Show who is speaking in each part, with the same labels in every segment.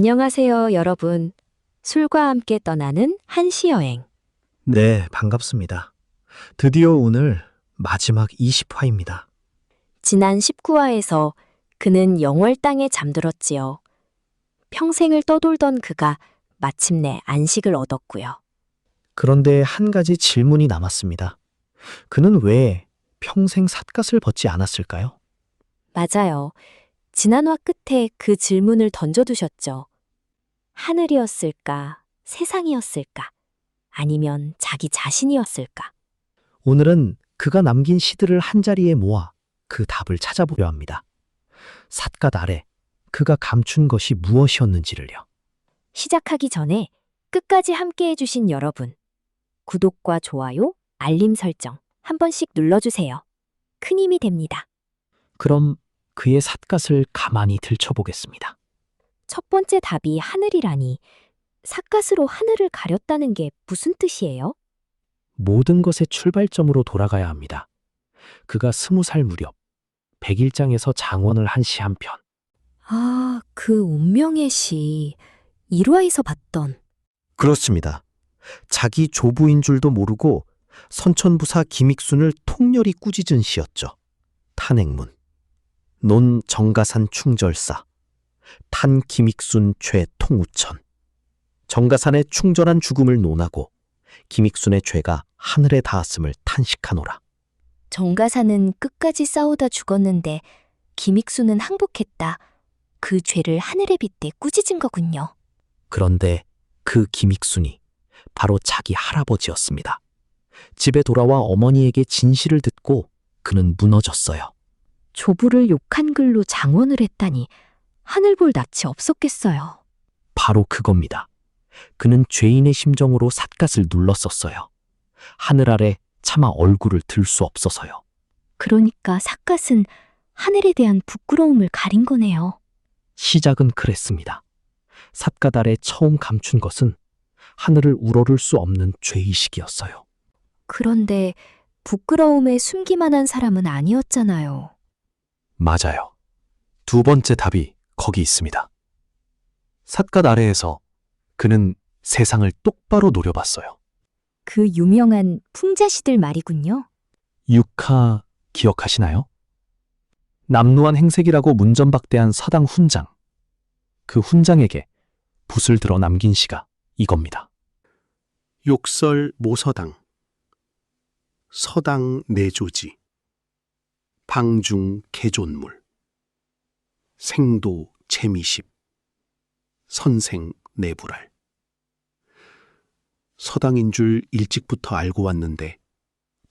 Speaker 1: 안녕하세요, 여러분. 술과 함께 떠나는 한시 여행.
Speaker 2: 네, 반갑습니다. 드디어 오늘 마지막 20화입니다.
Speaker 1: 지난 19화에서 그는 영월 땅에 잠들었지요. 평생을 떠돌던 그가 마침내 안식을 얻었고요.
Speaker 2: 그런데 한 가지 질문이 남았습니다. 그는 왜 평생 삿갓을 벗지 않았을까요?
Speaker 1: 맞아요. 지난화 끝에 그 질문을 던져두셨죠. 하늘이었을까? 세상이었을까? 아니면 자기 자신이었을까?
Speaker 2: 오늘은 그가 남긴 시들을 한자리에 모아 그 답을 찾아보려 합니다. 삿갓 아래 그가 감춘 것이 무엇이었는지를요.
Speaker 1: 시작하기 전에 끝까지 함께 해주신 여러분. 구독과 좋아요, 알림 설정 한 번씩 눌러주세요. 큰 힘이 됩니다.
Speaker 2: 그럼 그의 삿갓을 가만히 들춰보겠습니다.
Speaker 1: 첫 번째 답이 하늘이라니, 삿갓으로 하늘을 가렸다는 게 무슨 뜻이에요?
Speaker 2: 모든 것의 출발점으로 돌아가야 합니다. 그가 20살 무렵 백일장에서 장원을 한 시 한 편.
Speaker 1: 아, 그 운명의 시, 일화에서 봤던.
Speaker 2: 그렇습니다. 자기 조부인 줄도 모르고 선천부사 김익순을 통렬히 꾸짖은 시였죠. 탄핵문, 논 정가산 충절사, 탄 김익순 죄 통우천. 정가산의 충절한 죽음을 논하고 김익순의 죄가 하늘에 닿았음을 탄식하노라.
Speaker 1: 정가사는 끝까지 싸우다 죽었는데 김익수는 항복했다. 그 죄를 하늘에 빗대 꾸짖은 거군요.
Speaker 2: 그런데 그 김익순이 바로 자기 할아버지였습니다. 집에 돌아와 어머니에게 진실을 듣고 그는 무너졌어요.
Speaker 1: 조부를 욕한 글로 장원을 했다니 하늘 볼 낯이 없었겠어요.
Speaker 2: 바로 그겁니다. 그는 죄인의 심정으로 삿갓을 눌렀었어요. 하늘 아래 차마 얼굴을 들 수 없어서요.
Speaker 1: 그러니까 삿갓은 하늘에 대한 부끄러움을 가린 거네요.
Speaker 2: 시작은 그랬습니다. 삿갓 아래 처음 감춘 것은 하늘을 우러를 수 없는 죄의식이었어요.
Speaker 1: 그런데 부끄러움에 숨기만한 사람은 아니었잖아요.
Speaker 2: 맞아요. 두 번째 답이 거기 있습니다. 삿갓 아래에서 그는 세상을 똑바로 노려봤어요.
Speaker 1: 그 유명한 풍자시들 말이군요.
Speaker 2: 육하 기억하시나요? 남루한 행색이라고 문전박대한 서당 훈장. 그 훈장에게 붓을 들어 남긴 시가 이겁니다.
Speaker 3: 욕설 모서당, 서당 내조지, 방중 개존물, 생도 재미십, 선생 내불알. 서당인 줄 일찍부터 알고 왔는데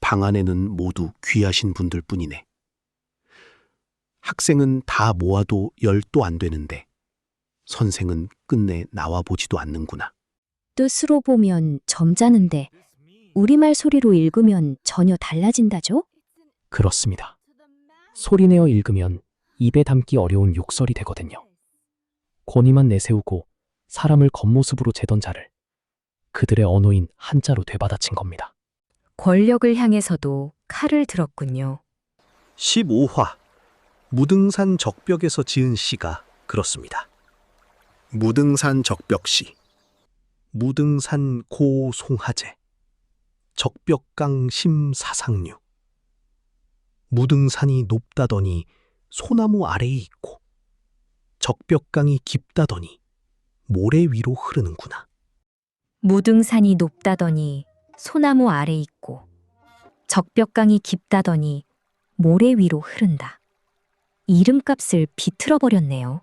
Speaker 3: 방 안에는 모두 귀하신 분들 뿐이네. 학생은 다 모아도 10도 안 되는데 선생은 끝내 나와보지도 않는구나.
Speaker 1: 뜻으로 보면 점잖은데 우리말 소리로 읽으면 전혀 달라진다죠?
Speaker 2: 그렇습니다. 소리내어 읽으면 입에 담기 어려운 욕설이 되거든요. 권위만 내세우고 사람을 겉모습으로 재던 자를 그들의 언어인 한자로 되받아친 겁니다.
Speaker 1: 권력을 향해서도 칼을 들었군요.
Speaker 3: 15화 무등산 적벽에서 지은 시가 그렇습니다. 무등산 적벽시. 무등산 고송하제, 적벽강 심사상류. 무등산이 높다더니 소나무 아래에 있고 적벽강이 깊다더니 모래 위로 흐르는구나.
Speaker 1: 무등산이 높다더니 소나무 아래 있고 적벽강이 깊다더니 모래 위로 흐른다. 이름값을 비틀어 버렸네요.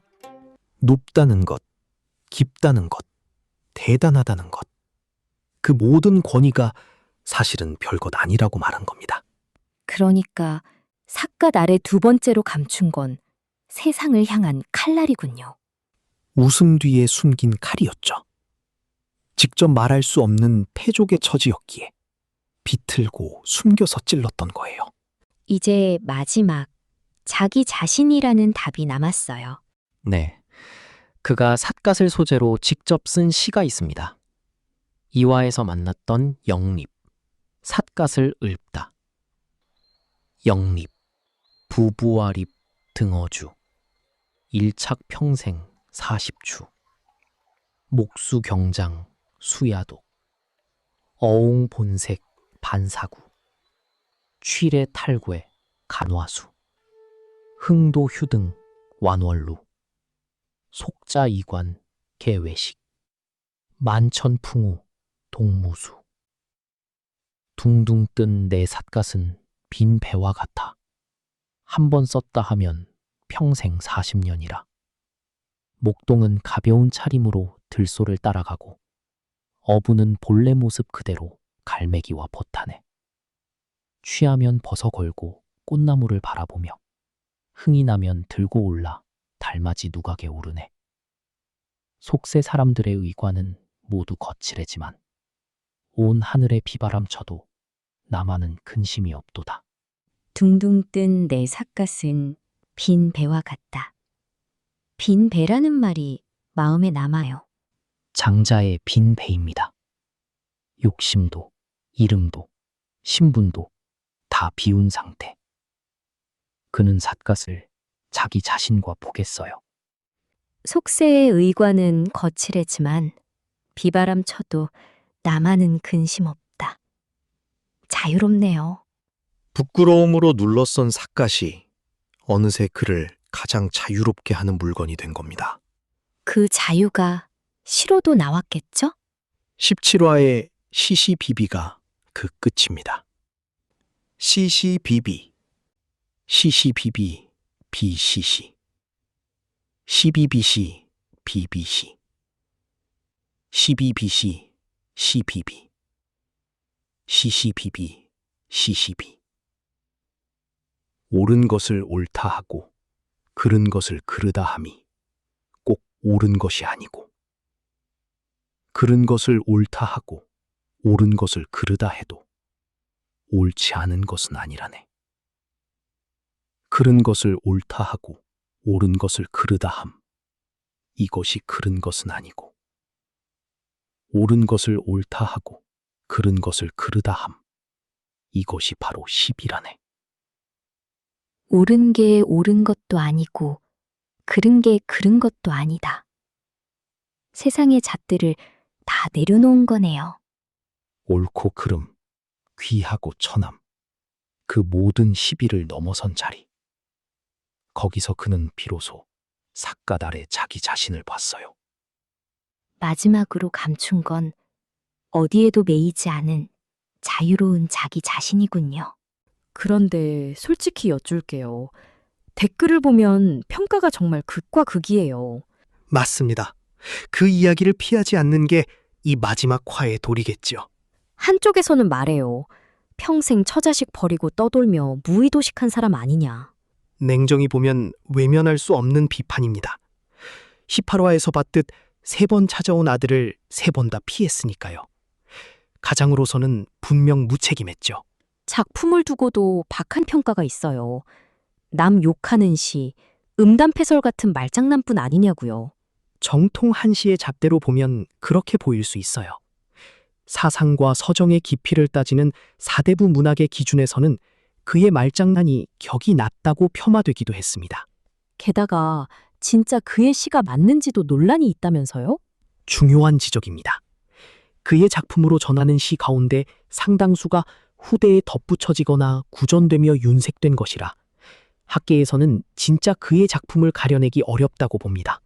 Speaker 2: 높다는 것, 깊다는 것, 대단하다는 것. 그 모든 권위가 사실은 별것 아니라고 말한 겁니다.
Speaker 1: 그러니까 삿갓 아래 두 번째로 감춘 건 세상을 향한 칼날이군요.
Speaker 2: 웃음 뒤에 숨긴 칼이었죠. 직접 말할 수 없는 패족의 처지였기에 비틀고 숨겨서 찔렀던 거예요.
Speaker 1: 이제 마지막 자기 자신이라는 답이 남았어요.
Speaker 4: 네. 그가 삿갓을 소재로 직접 쓴 시가 있습니다. 이화에서 만났던 영립, 삿갓을 읊다. 영립, 부부와립 등어주, 일착 평생 40추. 목수 경장 수야독, 어옹 본색 반사구, 취례 탈괴 간화수, 흥도 휴등 완월루, 속자 이관 개외식, 만천풍우 동무수. 둥둥 뜬 내 삿갓은 빈 배와 같아. 한 번 썼다 하면 평생 40년이라. 목동은 가벼운 차림으로 들소를 따라가고 어부는 본래 모습 그대로 갈매기와 포탄에 취하면 벗어 걸고 꽃나무를 바라보며 흥이 나면 들고 올라 달맞이 누각에 오르네. 속세 사람들의 의관은 모두 거칠해지만 온 하늘에 비바람 쳐도 나만은 근심이 없도다.
Speaker 1: 둥둥 뜬 내 삿갓은 빈 배와 같다. 빈 배라는 말이 마음에 남아요.
Speaker 4: 장자의 빈 배입니다. 욕심도, 이름도, 신분도 다 비운 상태. 그는 삿갓을 자기 자신과 보겠어요.
Speaker 1: 속세의 의관은 거칠해지만 비바람 쳐도 나만은 근심 없다. 자유롭네요.
Speaker 3: 부끄러움으로 눌러선 삿갓이 어느새 그를 가장 자유롭게 하는 물건이 된 겁니다.
Speaker 1: 그 자유가 시로도 나왔겠죠?
Speaker 3: 17화의 시시비비가 그 끝입니다. 시시비비, 시시비비, 비시시, 시비비시, 비비시, 시비비시, 시비비, 시시비비, 시시비. 옳은 것을 옳다 하고 그른 것을 그르다 함이 꼭 옳은 것이 아니고, 그른 것을 옳다 하고 옳은 것을 그르다 해도 옳지 않은 것은 아니라네. 그른 것을 옳다 하고 옳은 것을 그르다 함, 이것이 그른 것은 아니고, 옳은 것을 옳다 하고 그른 것을 그르다 함, 이것이 바로 시비라네.
Speaker 1: 옳은 게 옳은 것도 아니고 그른 게 그른 것도 아니다. 세상의 잣들을 다 내려놓은 거네요.
Speaker 3: 옳고 그름, 귀하고 천함, 그 모든 시비를 넘어선 자리. 거기서 그는 비로소 삿갓 아래 자기 자신을 봤어요.
Speaker 1: 마지막으로 감춘 건 어디에도 매이지 않은 자유로운 자기 자신이군요.
Speaker 5: 그런데 솔직히 여쭐게요. 댓글을 보면 평가가 정말 극과 극이에요.
Speaker 6: 맞습니다. 그 이야기를 피하지 않는 게 이 마지막 화의 도리겠죠.
Speaker 5: 한쪽에서는 말해요. 평생 처자식 버리고 떠돌며 무의도식한 사람 아니냐.
Speaker 6: 냉정히 보면 외면할 수 없는 비판입니다. 18화에서 봤듯 3번 찾아온 아들을 3번 다 피했으니까요. 가장으로서는 분명 무책임했죠.
Speaker 5: 작품을 두고도 박한 평가가 있어요. 남 욕하는 시, 음담패설 같은 말장난뿐 아니냐고요.
Speaker 6: 정통 한시의 잣대로 보면 그렇게 보일 수 있어요. 사상과 서정의 깊이를 따지는 사대부 문학의 기준에서는 그의 말장난이 격이 낮다고 폄하되기도 했습니다.
Speaker 5: 게다가 진짜 그의 시가 맞는지도 논란이 있다면서요?
Speaker 6: 중요한 지적입니다. 그의 작품으로 전하는 시 가운데 상당수가 후대에 덧붙여지거나 구전되며 윤색된 것이라 학계에서는 진짜 그의 작품을 가려내기 어렵다고 봅니다.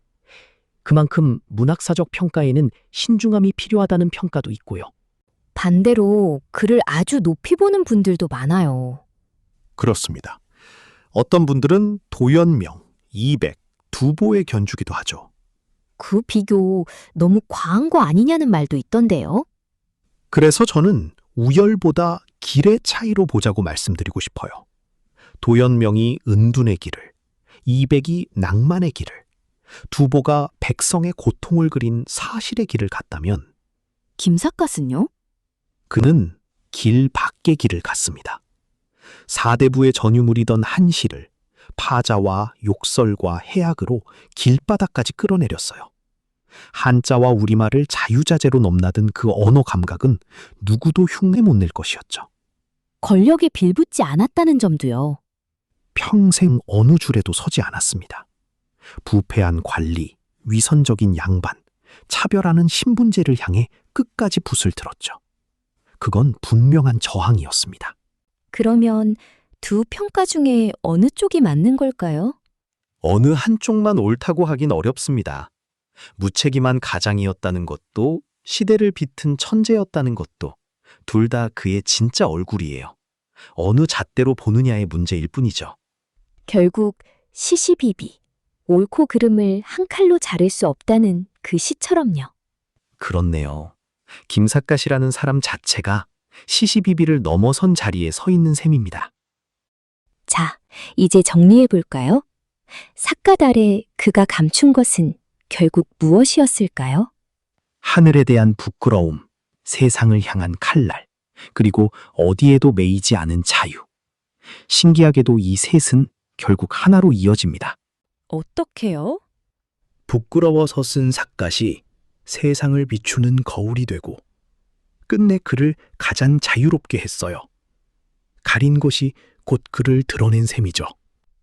Speaker 6: 그만큼 문학사적 평가에는 신중함이 필요하다는 평가도 있고요.
Speaker 1: 반대로 그를 아주 높이 보는 분들도 많아요.
Speaker 3: 그렇습니다. 어떤 분들은 도연명, 이백, 두보에 견주기도 하죠.
Speaker 1: 그 비교 너무 과한 거 아니냐는 말도 있던데요.
Speaker 3: 그래서 저는 우열보다 길의 차이로 보자고 말씀드리고 싶어요. 도연명이 은둔의 길을, 이백이 낭만의 길을, 두보가 백성의 고통을 그린 사실의 길을 갔다면
Speaker 5: 김삿갓은요?
Speaker 3: 그는 길 밖의 길을 갔습니다. 사대부의 전유물이던 한시를 파자와 욕설과 해악으로 길바닥까지 끌어내렸어요. 한자와 우리말을 자유자재로 넘나든 그 언어 감각은 누구도 흉내 못 낼 것이었죠.
Speaker 1: 권력에 빌붙지 않았다는 점도요.
Speaker 3: 평생 어느 줄에도 서지 않았습니다. 부패한 관리, 위선적인 양반, 차별하는 신분제를 향해 끝까지 붓을 들었죠. 그건 분명한 저항이었습니다.
Speaker 5: 그러면 두 평가 중에 어느 쪽이 맞는 걸까요?
Speaker 3: 어느 한쪽만 옳다고 하긴 어렵습니다. 무책임한 가장이었다는 것도 시대를 비튼 천재였다는 것도 둘 다 그의 진짜 얼굴이에요. 어느 잣대로 보느냐의 문제일 뿐이죠.
Speaker 1: 결국 시시비비, 옳고 그름을 한 칼로 자를 수 없다는 그 시처럼요.
Speaker 3: 그렇네요. 김삿갓이라는 사람 자체가 시시비비를 넘어선 자리에 서 있는 셈입니다.
Speaker 1: 자, 이제 정리해 볼까요? 삿갓 아래 그가 감춘 것은 결국 무엇이었을까요?
Speaker 3: 하늘에 대한 부끄러움, 세상을 향한 칼날, 그리고 어디에도 매이지 않은 자유. 신기하게도 이 셋은 결국 하나로 이어집니다.
Speaker 5: 어떻게요?
Speaker 3: 부끄러워서 쓴 삿갓이 세상을 비추는 거울이 되고 끝내 그를 가장 자유롭게 했어요. 가린 것이 곧 그를 드러낸 셈이죠.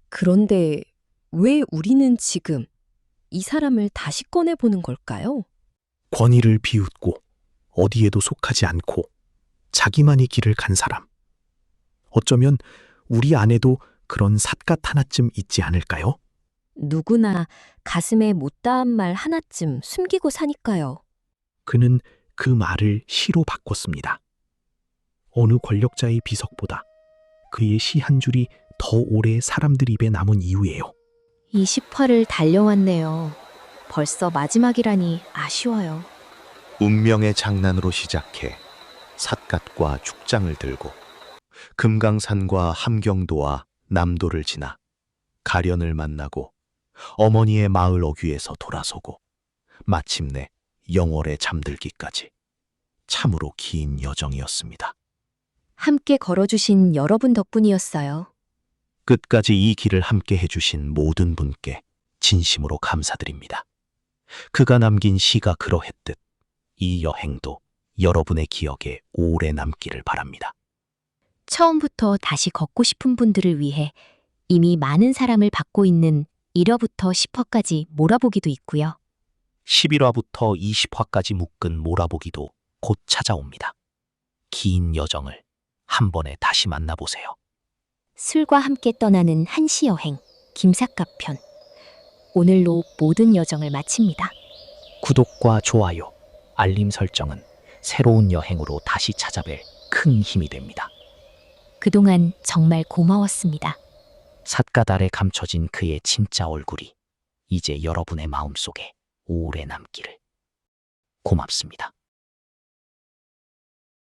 Speaker 5: 그런데 왜 우리는 지금 이 사람을 다시 꺼내보는 걸까요?
Speaker 3: 권위를 비웃고 어디에도 속하지 않고 자기만의 길을 간 사람. 어쩌면 우리 안에도 그런 삿갓 하나쯤 있지 않을까요?
Speaker 5: 누구나 가슴에 못다한 말 하나쯤 숨기고 사니까요.
Speaker 3: 그는 그 말을 시로 바꿨습니다. 어느 권력자의 비석보다 그의 시 한 줄이 더 오래 사람들 입에 남은 이유예요.
Speaker 5: 20화를 달려왔네요. 벌써 마지막이라니 아쉬워요.
Speaker 3: 운명의 장난으로 시작해 삿갓과 죽장을 들고 금강산과 함경도와 남도를 지나 가련을 만나고 어머니의 마을 어귀에서 돌아서고 마침내 영월에 잠들기까지 참으로 긴 여정이었습니다.
Speaker 5: 함께 걸어주신 여러분 덕분이었어요.
Speaker 3: 끝까지 이 길을 함께 해주신 모든 분께 진심으로 감사드립니다. 그가 남긴 시가 그러했듯 이 여행도 여러분의 기억에 오래 남기를 바랍니다.
Speaker 1: 처음부터 다시 걷고 싶은 분들을 위해 이미 많은 사람을 받고 있는 1화부터 10화까지 몰아보기도 있고요.
Speaker 2: 11화부터 20화까지 묶은 몰아보기도 곧 찾아옵니다. 긴 여정을 한 번에 다시 만나보세요.
Speaker 1: 술과 함께 떠나는 한시 여행, 김삿갓 편. 오늘로 모든 여정을 마칩니다.
Speaker 4: 구독과 좋아요, 알림 설정은 새로운 여행으로 다시 찾아뵐 큰 힘이 됩니다.
Speaker 1: 그동안 정말 고마웠습니다.
Speaker 4: 삿갓 아래 감춰진 그의 진짜 얼굴이 이제 여러분의 마음속에 오래 남기를. 고맙습니다.